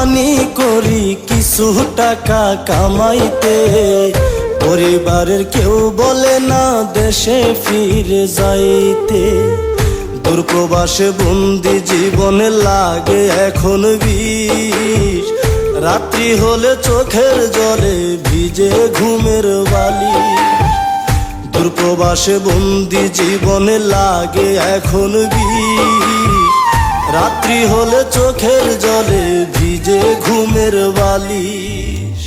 পানি করি কিছু টাকা কামাইতে, পরিবারের কেউ বলে না দেশে ফিরে যাইতে। দূরপ্রবাসে বন্দি জীবনে লাগে এখন বিষ, রাত্রি হলে চোখের জলে ভিজে ঘুমের বালিশ। দূরপ্রবাসে বন্দি জীবনে লাগে এখন বিষ, রাত্রি হলে চোখের জলে ভিজে ঘুমের বালিশ।